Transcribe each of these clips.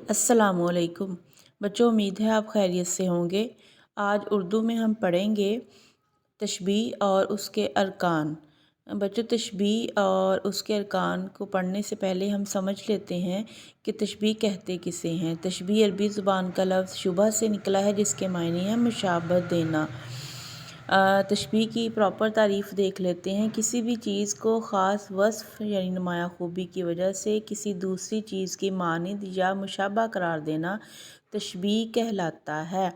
अस्सलाम वालेकुम बच्चों, उम्मीद है आप खैरियत से होंगे। आज उर्दू में हम पढ़ेंगे तशबीह और उसके अरकान। बच्चों, तशबीह और उसके अरकान को पढ़ने से पहले हम समझ लेते हैं कि तशबीह कहते किसे हैं। तशबीह अरबी ज़ुबान का लफ्ज़ शुबह से निकला है, जिसके मायने हैं मुशाबहत देना। तशबीह की प्रॉपर तारीफ़ देख लेते हैं। किसी भी चीज़ को ख़ास वस्फ़ यानी नुमाया खूबी की वजह से किसी दूसरी चीज़ की मानिंद या मुशाबा करार देना तशबीह कहलाता है।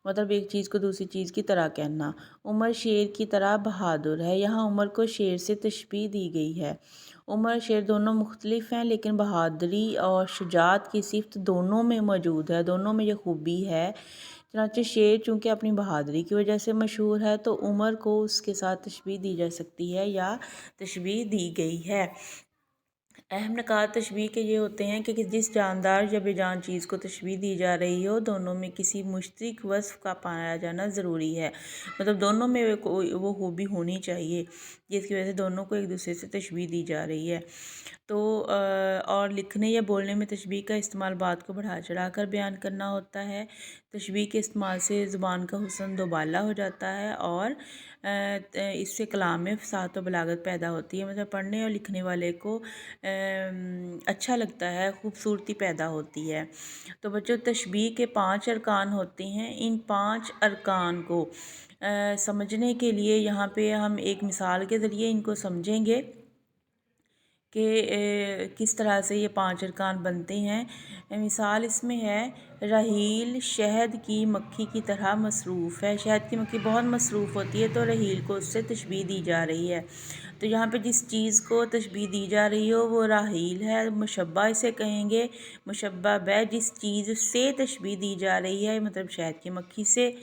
मतलब एक चीज़ को दूसरी चीज़ की तरह कहना। उमर शेर की तरह बहादुर है। यहाँ उमर को शेर से तशबीह दी गई है। उमर शेर दोनों मुख्तलिफ हैं, लेकिन बहादुरी और शुजात की सिफ़त दोनों में मौजूद है, दोनों में ये खूबी है। चनांचे शेर चूँकि अपनी बहादुरी की वजह से मशहूर है, तो उमर को उसके साथ तशबीह दी जा सकती है या तशबीह दी गई है। अहम निकात तशबीह के ये होते हैं कि जिस जानदार या बेजान चीज़ को तशबीह दी जा रही हो, दोनों में किसी मुश्तरक वस्फ़ का पाया जाना ज़रूरी है। मतलब दोनों में वो खूबी होनी चाहिए जिसकी वजह से दोनों को एक दूसरे से तशबीह दी जा रही है। तो और लिखने या बोलने में तशबीह का इस्तेमाल बात को बढ़ा चढ़ा कर बयान करना होता है। तशबीह के इस्तेमाल से ज़ुबान का हुस्न दोबाला हो जाता है और इससे कलाम में फ़साहत व बलागत पैदा होती है। मतलब पढ़ने और लिखने वाले को अच्छा लगता है, खूबसूरती पैदा होती है। तो बच्चों, तशबीह के 5 अरकान होते हैं। इन 5 अरकान को समझने के लिए यहाँ पे हम एक मिसाल के ज़रिए इनको समझेंगे कि किस तरह से ये 5 अरकान बनते हैं। मिसाल इसमें है, रहील शहद की मक्खी की तरह मसरूफ़ है। शहद की मक्खी बहुत मसरूफ़ होती है, तो रहील को उससे तशबीह दी जा रही है। तो यहाँ पे जिस चीज़ को तशबीह दी जा रही हो वो राहील है। मुशब्बा इसे कहेंगे। मुशब्बा बै जिस चीज़ से तशबीह दी जा रही है, मतलब शहद की मक्खी से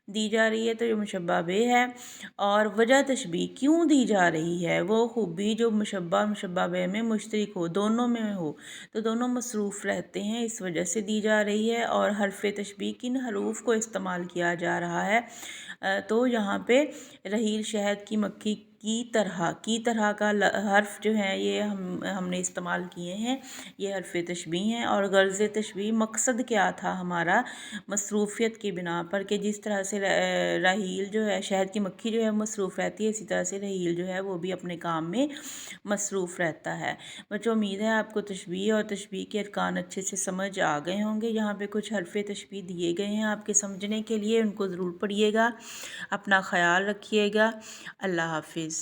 दी जा रही है, तो ये मुशब्बा बे है। और वजह तशबीह क्यों दी जा रही है, वो खूबी जो मुशब्बा और मुशब्बा बे में मुश्तरक हो, दोनों में हो, तो दोनों मसरूफ़ रहते हैं, इस वजह से दी जा रही है। और हरफ तशबीह किन हरूफ को इस्तेमाल किया जा रहा है, तो यहाँ पे रहील शहद की मक्खी की तरह का हर्फ जो है ये हमने इस्तेमाल किए हैं। ये हरफ तशबीह हैं। और गर्ज़ तशबीह मकसद क्या था हमारा, मसरूफ़ियत की बिना पर, कि जिस तरह से राहील जो है, शहद की मक्खी जो है मसरूफ़ रहती है, इसी तरह से राहील जो है वो भी अपने काम में मसरूफ़ रहता है। बच्चों, उम्मीद है आपको तशबीह और तशबीह के अरकान अच्छे से समझ आ गए होंगे। यहाँ पे कुछ हरफ तशबीह दिए गए हैं आपके समझने के लिए, उनको ज़रूर पढ़िएगा। अपना ख्याल रखिएगा। अल्लाह हाफिज़।